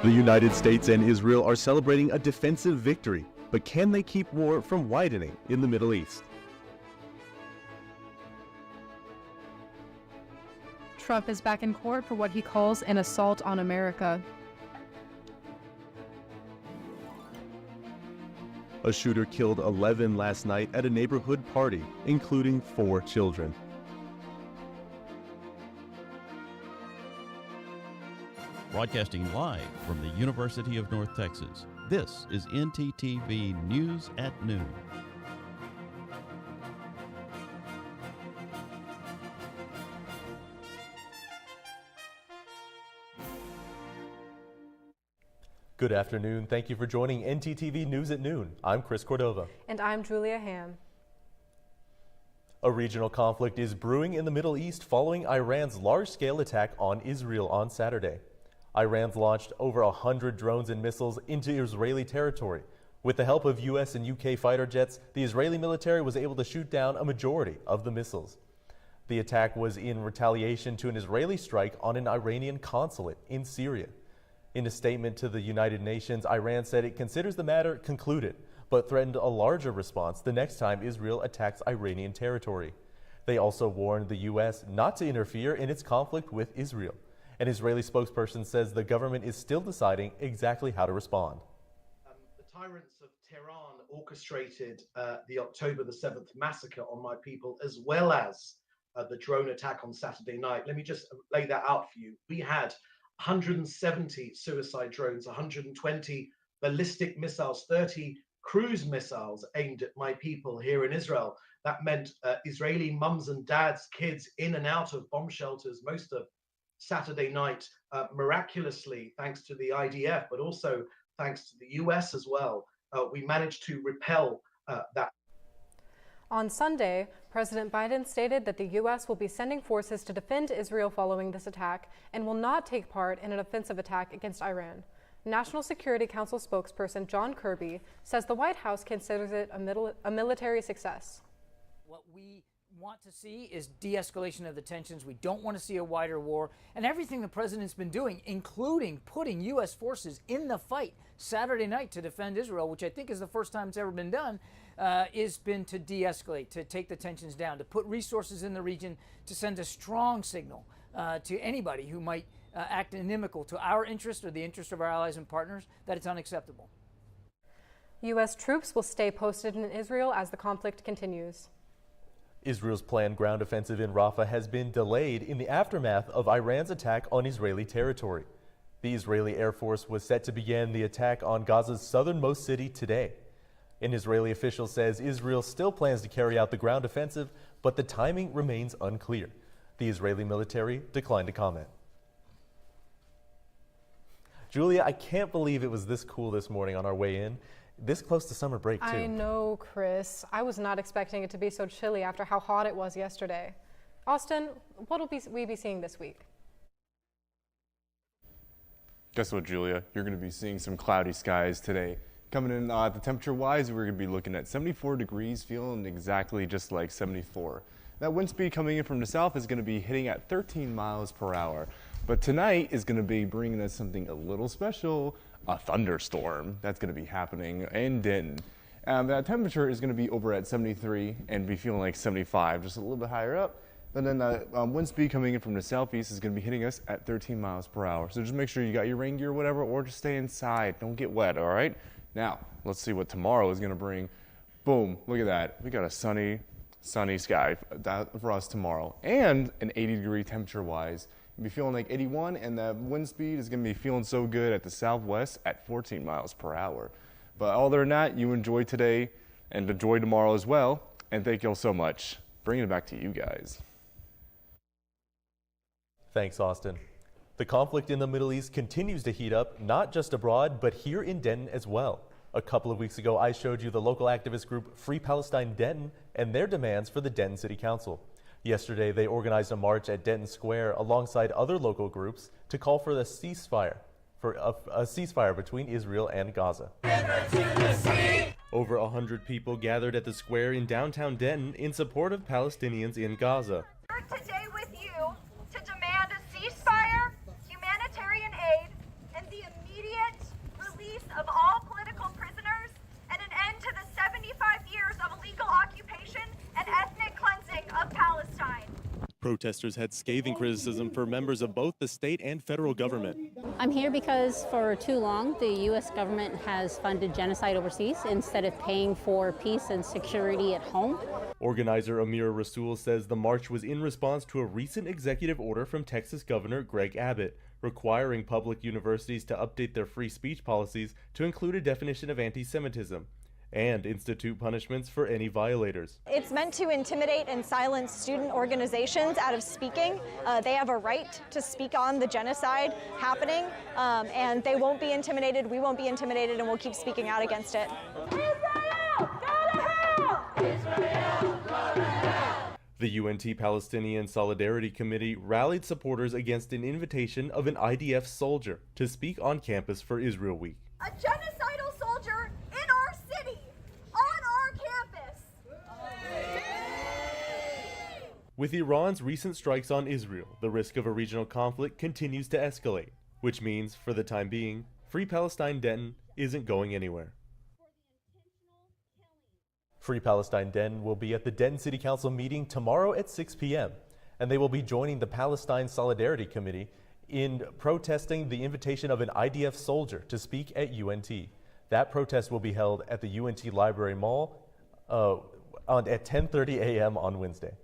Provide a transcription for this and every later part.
The United States and Israel are celebrating a defensive victory, but can they keep war from widening in the Middle East? Trump is back in court for what he calls an assault on America. A shooter killed 11 last night at a neighborhood party, including 4 children. Broadcasting live from the University of North Texas, this is ntTV News at Noon. Good afternoon. Thank you for joining ntTV News at Noon. I'm Chris Cordova. And I'm Julia Ham. A regional conflict is brewing in the Middle East following Iran's large-scale attack on Israel on Saturday. Iran's launched over 100 drones and missiles into Israeli territory. With the help of U.S. and U.K. fighter jets, the Israeli military was able to shoot down a majority of the missiles. The attack was in retaliation to an Israeli strike on an Iranian consulate in Syria. In a statement to the United Nations, Iran said it considers the matter concluded, but threatened a larger response the next time Israel attacks Iranian territory. They also warned the U.S. not to interfere in its conflict with Israel. An Israeli spokesperson says the government is still deciding exactly how to respond. The tyrants of Tehran orchestrated the October the 7th massacre on my people, as well as the drone attack on Saturday night. Let me just lay that out for you. We had 170 suicide drones, 120 ballistic missiles, 30 cruise missiles aimed at my people here in Israel. That meant Israeli mums and dads, kids in and out of bomb shelters most of Saturday night, miraculously, thanks to the IDF, but also thanks to the US as well. We managed to repel that. On Sunday, President Biden stated that the U.S. will be sending forces to defend Israel following this attack and will not take part in an offensive attack against Iran. National Security Council spokesperson John Kirby says the White House considers it a military success. What we want to see is de-escalation of the tensions. We don't want to see a wider war. And everything the president's been doing, including putting U.S. forces in the fight Saturday night to defend Israel, which I think is the first time it's ever been done, has been to de-escalate, to take the tensions down, to put resources in the region, to send a strong signal to anybody who might act inimical to our interest or the interest of our allies and partners that it's unacceptable. U.S. troops will stay posted in Israel as the conflict continues. Israel's planned ground offensive in Rafah has been delayed in the aftermath of Iran's attack on Israeli territory. The Israeli Air Force was set to begin the attack on Gaza's southernmost city today. An Israeli official says Israel still plans to carry out the ground offensive, but the timing remains unclear. The Israeli military declined to comment. Julia, I can't believe it was this cool this morning on our way in. This close to summer break, too. I know, Chris. I was not expecting it to be so chilly after how hot it was yesterday. Austin, what will we be seeing this week? Guess what, Julia? You're going to be seeing some cloudy skies today. Coming in the temperature-wise, we're going to be looking at 74 degrees, feeling exactly just like 74. That wind speed coming in from the south is going to be hitting at 13 miles per hour. But tonight is going to be bringing us something a little special, a thunderstorm that's going to be happening in Denton. That temperature is going to be over at 73 and be feeling like 75, just a little bit higher up. And then the wind speed coming in from the southeast is going to be hitting us at 13 miles per hour. So just make sure you got your rain gear or whatever, or just stay inside. Don't get wet, all right? Now, let's see what tomorrow is going to bring. Boom, look at that. We got a sunny sky for us tomorrow. And an 80-degree temperature-wise. You'll be feeling like 81, and the wind speed is going to be feeling so good at the southwest at 14 miles per hour. But other than that, you enjoy today and enjoy tomorrow as well. And thank you all so much. Bringing it back to you guys. Thanks, Austin. The conflict in the Middle East continues to heat up, not just abroad, but here in Denton as well. A couple of weeks ago, I showed you the local activist group Free Palestine Denton and their demands for the Denton City Council. Yesterday, they organized a march at Denton Square alongside other local groups to call for a ceasefire between Israel and Gaza. Over 100 people gathered at the square in downtown Denton in support of Palestinians in Gaza. We're today with you to demand a ceasefire, humanitarian aid, and the immediate Protesters had scathing criticism for members of both the state and federal government. I'm here because for too long, the U.S. government has funded genocide overseas instead of paying for peace and security at home. Organizer Amira Rasool says the march was in response to a recent executive order from Texas Governor Greg Abbott, requiring public universities to update their free speech policies to include a definition of anti-Semitism and institute punishments for any violators. It's meant to intimidate and silence student organizations out of speaking. They have a right to speak on the genocide happening, and they won't be intimidated, we won't be intimidated, and we'll keep speaking out against it. Israel, go to hell! Israel, go to hell! The UNT Palestinian Solidarity Committee rallied supporters against an invitation of an IDF soldier to speak on campus for Israel Week. A genocidal soldier in our city, on our campus. With Iran's recent strikes on Israel, the risk of a regional conflict continues to escalate, which means, for the time being, Free Palestine Denton isn't going anywhere. Free Palestine Denton will be at the Denton City Council meeting tomorrow at 6 p.m., and they will be joining the Palestine Solidarity Committee in protesting the invitation of an IDF soldier to speak at UNT. That protest will be held at the UNT Library Mall at 10:30 a.m. on Wednesday.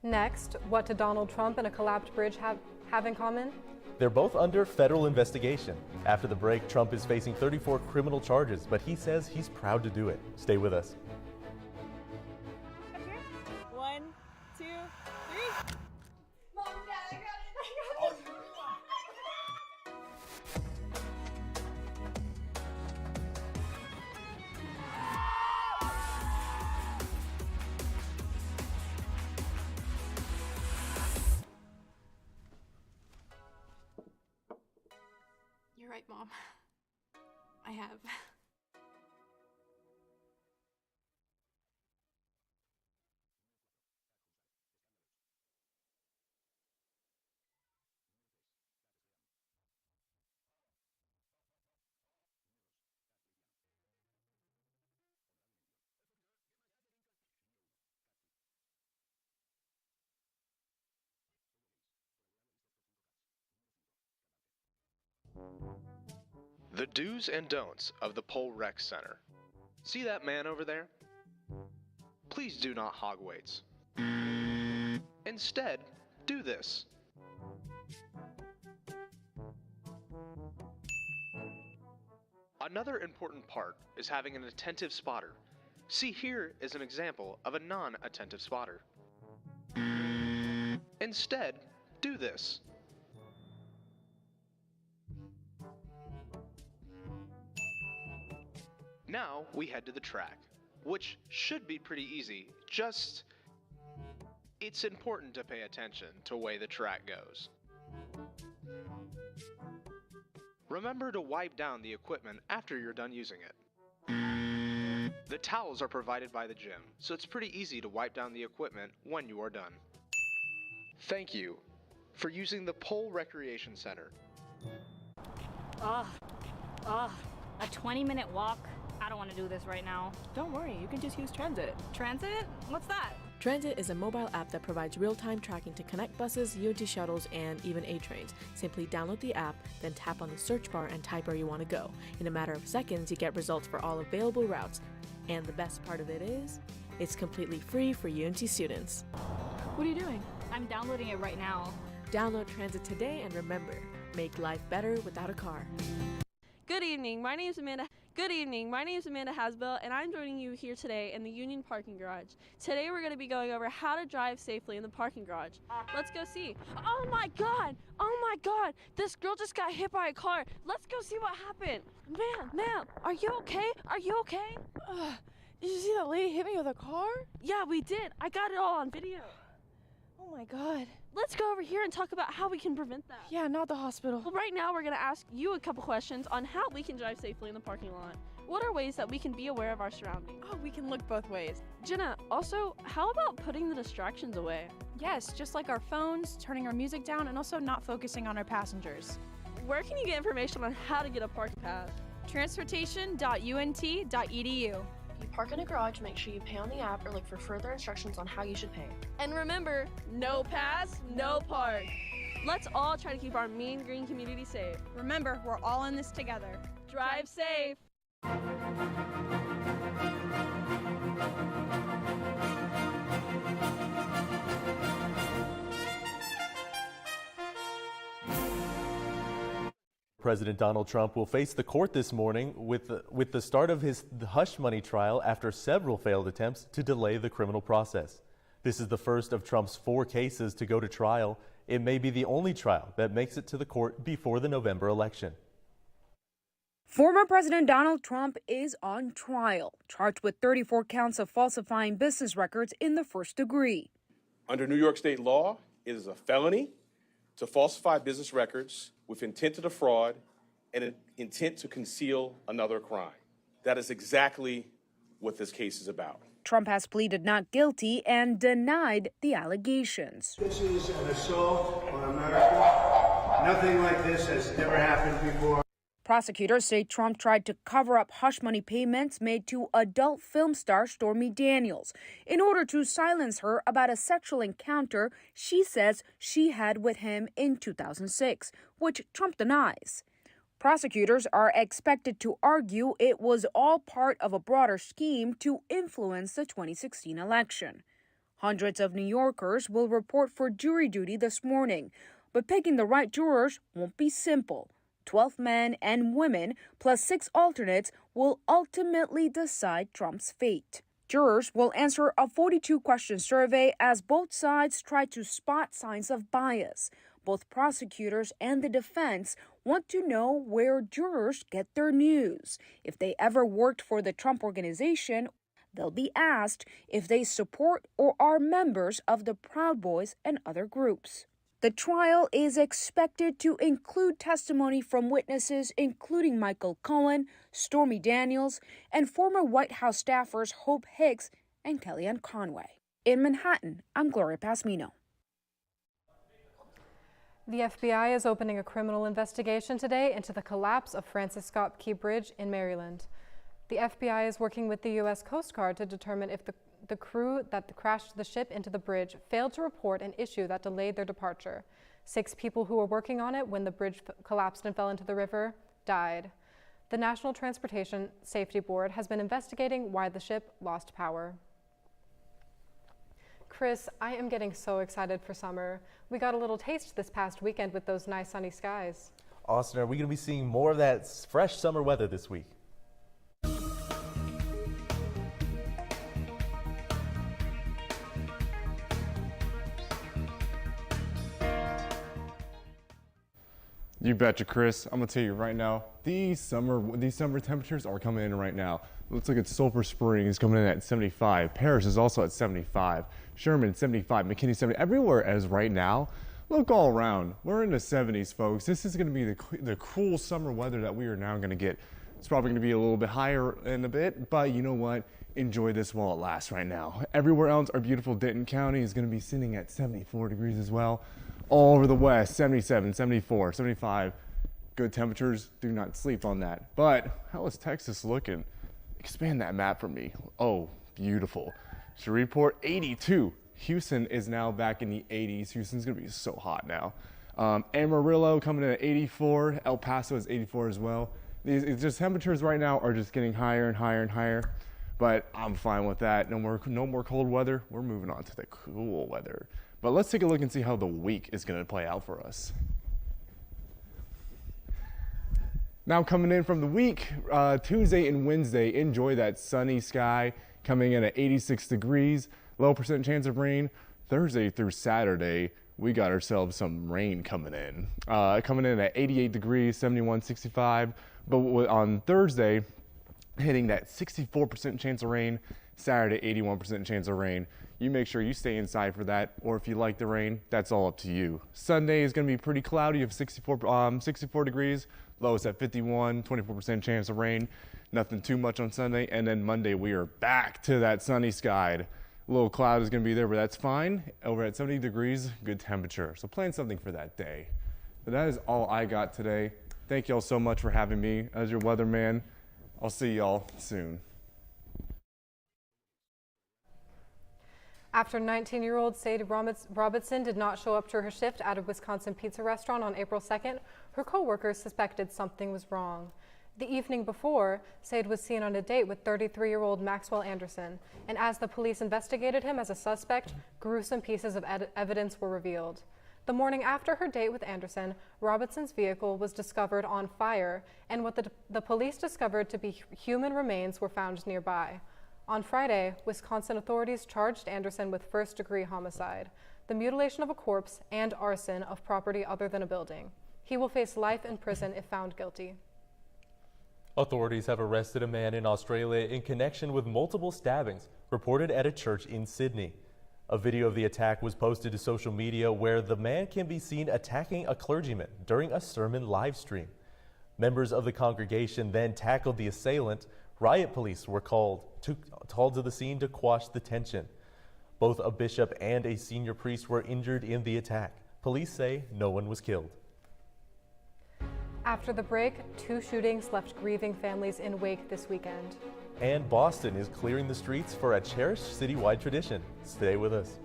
Next, what do Donald Trump and a collapsed bridge have in common? They're both under federal investigation. After the break, Trump is facing 34 criminal charges, but he says he's proud to do it. Stay with us. 1, 2, 3. Mom, Dad, I got it. You're right, Mom. I have. The do's and don'ts of the Pole Rec Center. See that man over there? Please do not hog weights. Instead, do this. Another important part is having an attentive spotter. See, here is an example of a non-attentive spotter. Instead, do this. Now we head to the track, which should be pretty easy, just it's important to pay attention to the way the track goes. Remember to wipe down the equipment after you're done using it. The towels are provided by the gym, so it's pretty easy to wipe down the equipment when you are done. Thank you for using the Pole Recreation Center. A 20-minute walk? I don't want to do this right now. Don't worry, you can just use Transit. Transit? What's that? Transit is a mobile app that provides real-time tracking to connect buses, UNT shuttles, and even A trains. Simply download the app, then tap on the search bar and type where you want to go. In a matter of seconds, you get results for all available routes. And the best part of it is, it's completely free for UNT students. What are you doing? I'm downloading it right now. Download Transit today and remember, make life better without a car. Good evening, my name is Amanda Hasbell, and I'm joining you here today in the Union Parking Garage. Today we're going to be going over how to drive safely in the parking garage. Let's go see. Oh my god, this girl just got hit by a car. Let's go see what happened. Ma'am, are you okay? Did you see that lady hit me with a car? Yeah, we did. I got it all on video. Oh my god. Let's go over here and talk about how we can prevent that. Yeah, not the hospital. Well, right now we're going to ask you a couple questions on how we can drive safely in the parking lot. What are ways that we can be aware of our surroundings? Oh, we can look both ways. Jenna, also, how about putting the distractions away? Yes, just like our phones, turning our music down, and also not focusing on our passengers. Where can you get information on how to get a parking pass? Transportation.unt.edu. If you park in a garage, make sure you pay on the app or look for further instructions on how you should pay. And remember, no pass, no park. Let's all try to keep our mean green community safe. Remember, we're all in this together. Drive safe. President Donald Trump will face the court this morning with the start of his hush money trial after several failed attempts to delay the criminal process. This is the first of Trump's 4 cases to go to trial. It may be the only trial that makes it to the court before the November election. Former President Donald Trump is on trial, charged with 34 counts of falsifying business records in the first degree. Under New York state law, it is a felony to falsify business records with intent to defraud and an intent to conceal another crime. That is exactly what this case is about. Trump has pleaded not guilty and denied the allegations. This is an assault on America. Nothing like this has ever happened before. Prosecutors say Trump tried to cover up hush money payments made to adult film star Stormy Daniels in order to silence her about a sexual encounter she says she had with him in 2006, which Trump denies. Prosecutors are expected to argue it was all part of a broader scheme to influence the 2016 election. Hundreds of New Yorkers will report for jury duty this morning, but picking the right jurors won't be simple. 12 men and women, plus 6 alternates, will ultimately decide Trump's fate. Jurors will answer a 42-question survey as both sides try to spot signs of bias. Both prosecutors and the defense want to know where jurors get their news. If they ever worked for the Trump Organization, they'll be asked if they support or are members of the Proud Boys and other groups. The trial is expected to include testimony from witnesses including Michael Cohen, Stormy Daniels, and former White House staffers Hope Hicks and Kellyanne Conway. In Manhattan, I'm Gloria Pasmino. The FBI is opening a criminal investigation today into the collapse of Francis Scott Key Bridge in Maryland. The FBI is working with the U.S. Coast Guard to determine if the crew that crashed the ship into the bridge failed to report an issue that delayed their departure. 6 people who were working on it when the bridge collapsed and fell into the river died. The National Transportation Safety Board has been investigating why the ship lost power. Chris, I am getting so excited for summer. We got a little taste this past weekend with those nice sunny skies. Austin, are we going to be seeing more of that fresh summer weather this week? You betcha, Chris. I'm gonna tell you right now, these summer temperatures are coming in right now. Looks like it's Sulphur Springs coming in at 75. Paris is also at 75. Sherman 75. McKinney 70. Everywhere as right now. Look all around. We're in the 70s, folks. This is gonna be the cool summer weather that we are now gonna get. It's probably gonna be a little bit higher in a bit, but you know what? Enjoy this while it lasts right now. Everywhere else, our beautiful Denton County is gonna be sitting at 74 degrees as well. All over the west, 77, 74, 75. Good temperatures, do not sleep on that. But how is Texas looking? Expand that map for me. Oh, beautiful. Shreveport, 82. Houston is now back in the 80s. Houston's gonna be so hot now. Amarillo coming in at 84. El Paso is 84 as well. It's just temperatures right now are just getting higher and higher and higher. But I'm fine with that. No more cold weather. We're moving on to the cool weather. But let's take a look and see how the week is going to play out for us. Now coming in from the week, Tuesday and Wednesday, enjoy that sunny sky coming in at 86 degrees, low % chance of rain. Thursday through Saturday, we got ourselves some rain coming in. Coming in at 88 degrees, 71, 65. But on Thursday, hitting that 64% chance of rain, Saturday 81% chance of rain. You make sure you stay inside for that, or if you like the rain, that's all up to you. Sunday is going to be pretty cloudy of 64 degrees, lowest at 51, 24% chance of rain. Nothing too much on Sunday, and then Monday we are back to that sunny sky. A little cloud is going to be there, but that's fine. Over at 70 degrees, good temperature. So plan something for that day. But that is all I got today. Thank y'all so much for having me as your weatherman. I'll see y'all soon. After 19-year-old Sadie Robinson did not show up to her shift at a Wisconsin pizza restaurant on April 2nd, her co-workers suspected something was wrong. The evening before, Sade was seen on a date with 33-year-old Maxwell Anderson, and as the police investigated him as a suspect, gruesome pieces of evidence were revealed. The morning after her date with Anderson, Robinson's vehicle was discovered on fire, and what the police discovered to be human remains were found nearby. On Friday, Wisconsin authorities charged Anderson with first-degree homicide, the mutilation of a corpse, and arson of property other than a building. He will face life in prison if found guilty. Authorities have arrested a man in Australia in connection with multiple stabbings reported at a church in Sydney. A video of the attack was posted to social media where the man can be seen attacking a clergyman during a sermon live stream. Members of the congregation then tackled the assailant. Riot police were called to the scene to quash the tension. Both a bishop and a senior priest were injured in the attack. Police say no one was killed. After the break, 2 shootings left grieving families in wake this weekend. And Boston is clearing the streets for a cherished citywide tradition. Stay with us.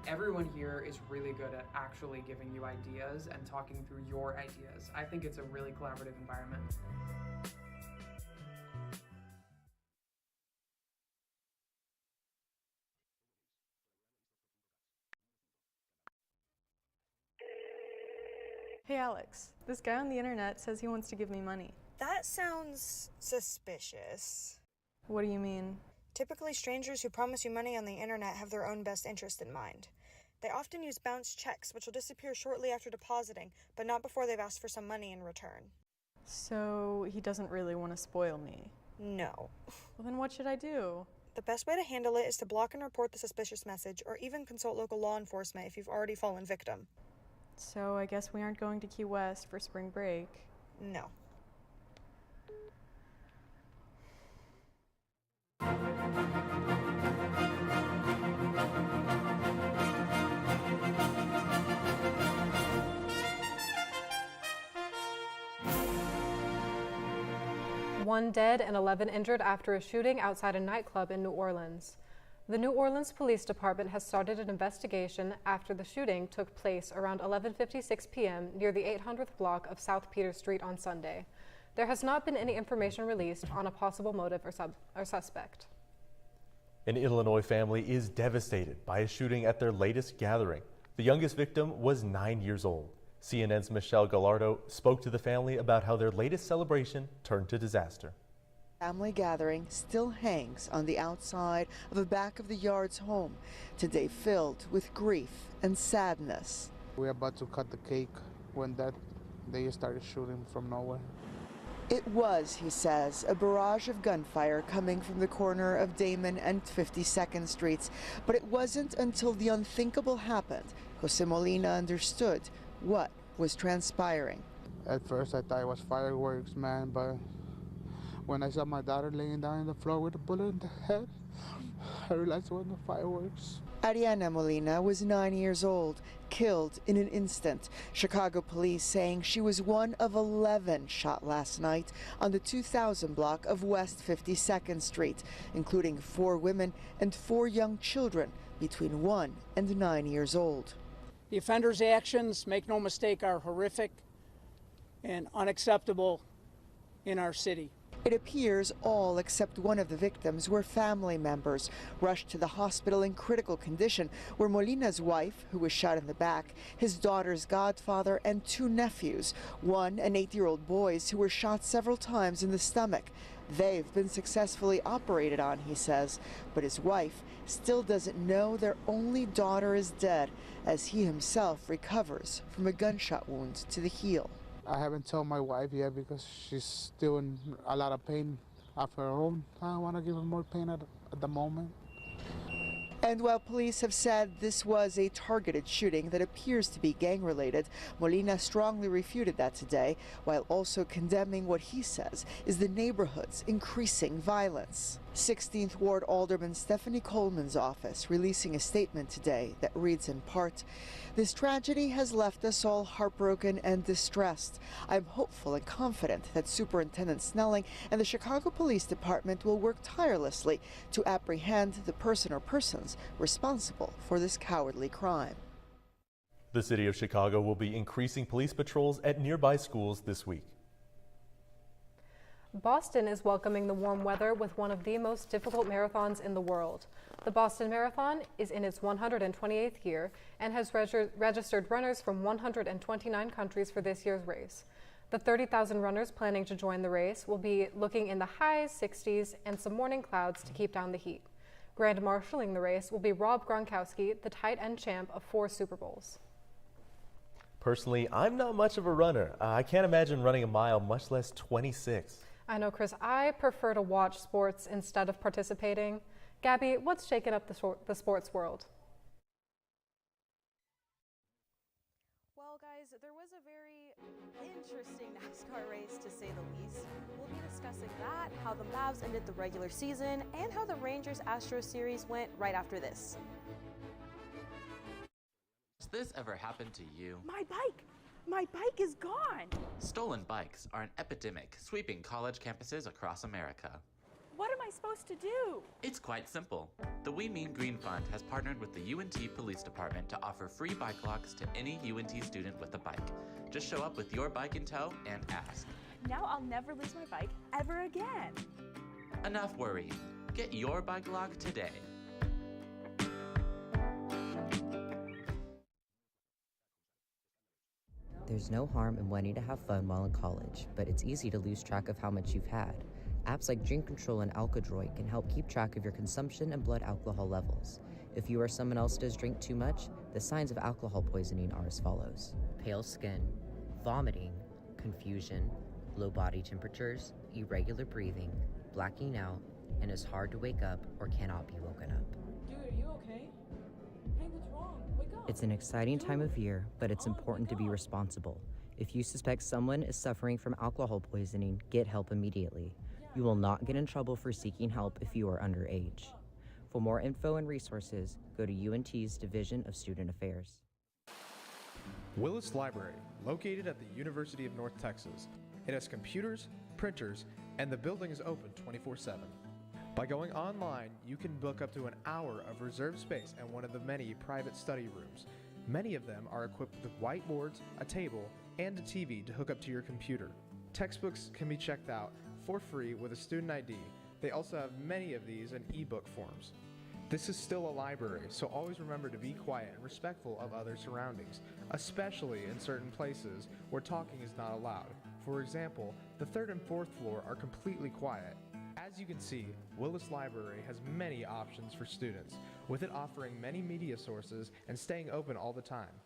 Everyone here is really good at actually giving you ideas and talking through your ideas. I think it's a really collaborative environment. Hey Alex, this guy on the internet says he wants to give me money. That sounds suspicious. What do you mean? Typically, strangers who promise you money on the internet have their own best interest in mind. They often use bounced checks, which will disappear shortly after depositing, but not before they've asked for some money in return. So he doesn't really want to spoil me? No. Well, then what should I do? The best way to handle it is to block and report the suspicious message, or even consult local law enforcement if you've already fallen victim. So I guess we aren't going to Key West for spring break? No. One dead and 11 injured after a shooting outside a nightclub in New Orleans. The New Orleans Police Department has started an investigation after the shooting took place around 11:56 p.m. near the 800th block of South Peter Street on Sunday. There has not been any information released on a possible motive or suspect. An Illinois family is devastated by a shooting at their latest gathering. The youngest victim was 9 years old. CNN's Michelle Gallardo spoke to the family about how their latest celebration turned to disaster. Family gathering still hangs on the outside of the back of the Yard's home, today filled with grief and sadness. We're about to cut the cake when they started shooting from nowhere. It was, he says, a barrage of gunfire coming from the corner of Damon and 52nd Streets. But it wasn't until the unthinkable happened Jose Molina understood what was transpiring. At first I thought it was fireworks, man, but when I saw my daughter laying down on the floor with a bullet in the head, I realized it wasn't fireworks. Ariana Molina was 9 years old, killed in an instant. Chicago police saying she was one of 11 shot last night on the 2000 block of West 52nd Street, including 4 women and 4 young children between 1 and 9 years old. The offender's actions, make no mistake, are horrific and unacceptable in our city. It appears all except one of the victims were family members, rushed to the hospital in critical condition, where Molina's wife, who was shot in the back, his daughter's godfather, and 2 nephews, 1 and 8-year-old boys who were shot several times in the stomach. They've been successfully operated on, he says, but his wife still doesn't know their only daughter is dead, as he himself recovers from a gunshot wound to the heel. I haven't told my wife yet because she's still in a lot of pain of her own. I don't want to give her more pain at the moment. And while police have said this was a targeted shooting that appears to be gang-related, Molina strongly refuted that today, while also condemning what he says is the neighborhood's increasing violence. 16th Ward Alderman Stephanie Coleman's office releasing a statement today that reads in part, "This tragedy has left us all heartbroken and distressed. I'm hopeful and confident that Superintendent Snelling and the Chicago Police Department will work tirelessly to apprehend the person or persons responsible for this cowardly crime." The city of Chicago will be increasing police patrols at nearby schools this week. Boston is welcoming the warm weather with one of the most difficult marathons in the world. The Boston Marathon is in its 128th year and has registered runners from 129 countries for this year's race. The 30,000 runners planning to join the race will be looking in the high 60s and some morning clouds to keep down the heat. Grand marshaling the race will be Rob Gronkowski, the tight end champ of 4 Super Bowls. Personally, I'm not much of a runner. I can't imagine running a mile, much less 26. I know, Chris. I prefer to watch sports instead of participating. Gabby, what's shaken up the sports world? Well, guys, there was a very interesting NASCAR race, to say the least. We'll be discussing that, how the Mavs ended the regular season, and how the Rangers-Astros series went right after this. Has this ever happened to you? My bike! My bike is gone! Stolen bikes are an epidemic sweeping college campuses across America. What am I supposed to do? It's quite simple. The We Mean Green Fund has partnered with the UNT Police Department to offer free bike locks to any UNT student with a bike. Just show up with your bike in tow and ask. Now I'll never lose my bike ever again. Enough worrying. Get your bike lock today. There's no harm in wanting to have fun while in college, but it's easy to lose track of how much you've had. Apps like Drink Control and Alkadroid can help keep track of your consumption and blood alcohol levels. If you or someone else does drink too much, the signs of alcohol poisoning are as follows: pale skin, vomiting, confusion, low body temperatures, irregular breathing, blacking out, and it's hard to wake up or cannot be woken up. Dude, are you okay? Hey, what's wrong? Wake up! It's an exciting time of year, but it's important to be responsible. If you suspect someone is suffering from alcohol poisoning, get help immediately. You will not get in trouble for seeking help if you are underage. For more info and resources, go to UNT's Division of Student Affairs. Willis Library, located at the University of North Texas. It has computers, printers, and the building is open 24/7. By going online, you can book up to an hour of reserved space in one of the many private study rooms. Many of them are equipped with whiteboards, a table, and a TV to hook up to your computer. Textbooks can be checked out for free with a student ID. They also have many of these in ebook forms. This is still a library, so always remember to be quiet and respectful of other surroundings, especially in certain places where talking is not allowed. For example, the 3rd and 4th floor are completely quiet. As you can see, Willis Library has many options for students, with it offering many media sources and staying open all the time.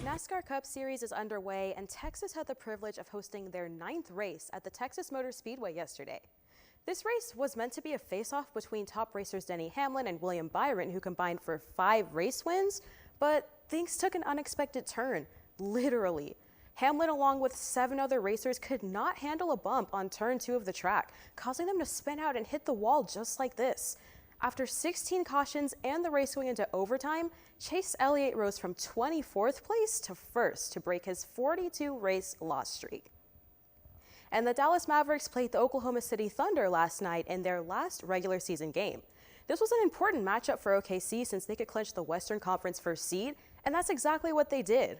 NASCAR Cup Series is underway, and Texas had the privilege of hosting their 9th race at the Texas Motor Speedway yesterday. This race was meant to be a face-off between top racers Denny Hamlin and William Byron, who combined for 5 race wins, but things took an unexpected turn, literally. Hamlin, along with 7 other racers, could not handle a bump on turn 2 of the track, causing them to spin out and hit the wall just like this. After 16 cautions and the race going into overtime, Chase Elliott rose from 24th place to 1st to break his 42-race loss streak. And the Dallas Mavericks played the Oklahoma City Thunder last night in their last regular season game. This was an important matchup for OKC since they could clinch the Western Conference first seed, and that's exactly what they did.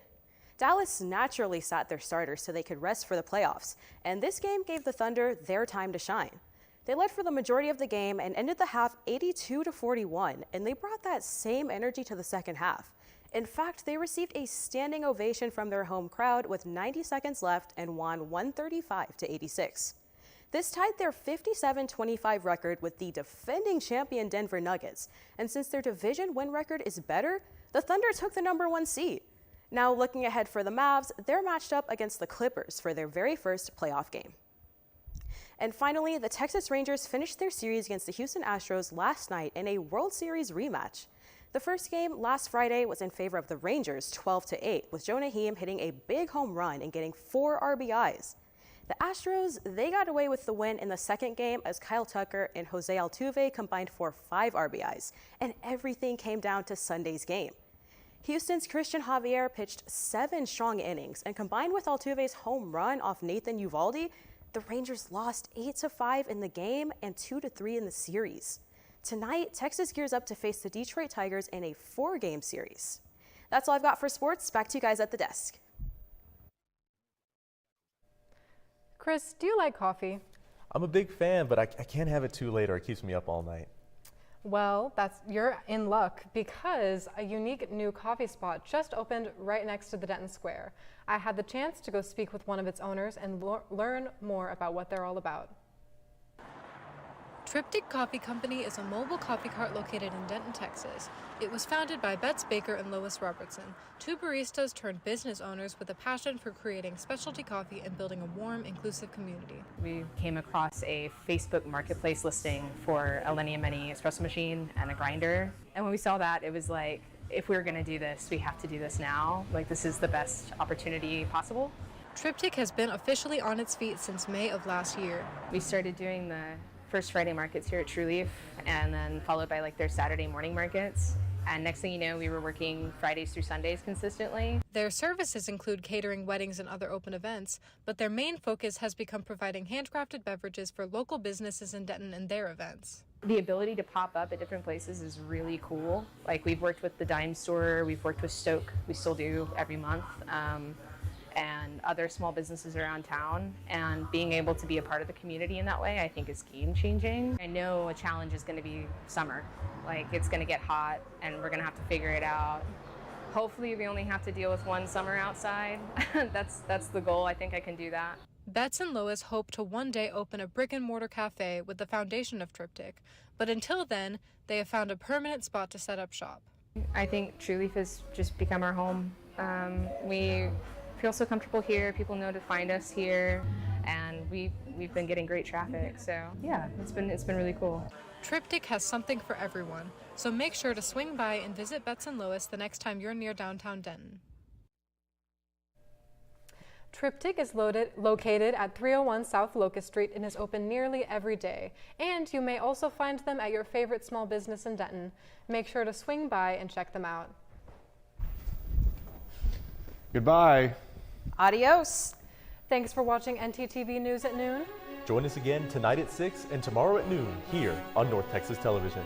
Dallas naturally sat their starters so they could rest for the playoffs, and this game gave the Thunder their time to shine. They led for the majority of the game and ended the half 82-41, and they brought that same energy to the second half. In fact, they received a standing ovation from their home crowd with 90 seconds left and won 135-86. This tied their 57-25 record with the defending champion Denver Nuggets, and since their division win record is better, the Thunder took the #1 seed. Now looking ahead for the Mavs, they're matched up against the Clippers for their very first playoff game. And finally, the Texas Rangers finished their series against the Houston Astros last night in a World Series rematch. The first game last Friday was in favor of the Rangers 12-8, with Jonah Heim hitting a big home run and getting 4 RBIs. The Astros, they got away with the win in the second game as Kyle Tucker and Jose Altuve combined for 5 RBIs, and everything came down to Sunday's game. Houston's Christian Javier pitched 7 strong innings, and combined with Altuve's home run off Nathan Eovaldi, the Rangers lost 8-5 in the game and 2-3 in the series. Tonight, Texas gears up to face the Detroit Tigers in a 4-game series. That's all I've got for sports. Back to you guys at the desk. Chris, do you like coffee? I'm a big fan, but I can't have it too late or it keeps me up all night. Well, you're in luck because a unique new coffee spot just opened right next to the Denton Square. I had the chance to go speak with one of its owners and learn more about what they're all about. Triptych Coffee Company is a mobile coffee cart located in Denton, Texas. It was founded by Betts Baker and Lois Robertson, 2 baristas turned business owners with a passion for creating specialty coffee and building a warm, inclusive community. We came across a Facebook marketplace listing for a Linear Mini espresso machine and a grinder. And when we saw that, it was like, if we were going to do this, we have to do this now. Like, this is the best opportunity possible. Triptych has been officially on its feet since May of last year. We started doing the first Friday markets here at True Leaf, and then followed by like their Saturday morning markets. And next thing you know, we were working Fridays through Sundays consistently. Their services include catering weddings and other open events, but their main focus has become providing handcrafted beverages for local businesses in Denton and their events. The ability to pop up at different places is really cool. Like, we've worked with the Dime Store, we've worked with Stoke, we still do every month, and other small businesses around town. And being able to be a part of the community in that way, I think, is game-changing. I know a challenge is going to be summer. Like, it's going to get hot, and we're going to have to figure it out. Hopefully, we only have to deal with one summer outside. That's the goal. I think I can do that. Betts and Lois hope to one day open a brick-and-mortar cafe with the foundation of Triptych, but until then, they have found a permanent spot to set up shop. I think True Leaf has just become our home. We feel so comfortable here. People know to find us here, and we've been getting great traffic. So yeah, it's been really cool. Triptych has something for everyone, so make sure to swing by and visit Betts and Lois the next time you're near downtown Denton. Triptych is located at 301 South Locust Street and is open nearly every day. And you may also find them at your favorite small business in Denton. Make sure to swing by and check them out. Goodbye. Adios. Thanks for watching ntTV News at noon. Join us again tonight at 6 and tomorrow at noon here on North Texas Television.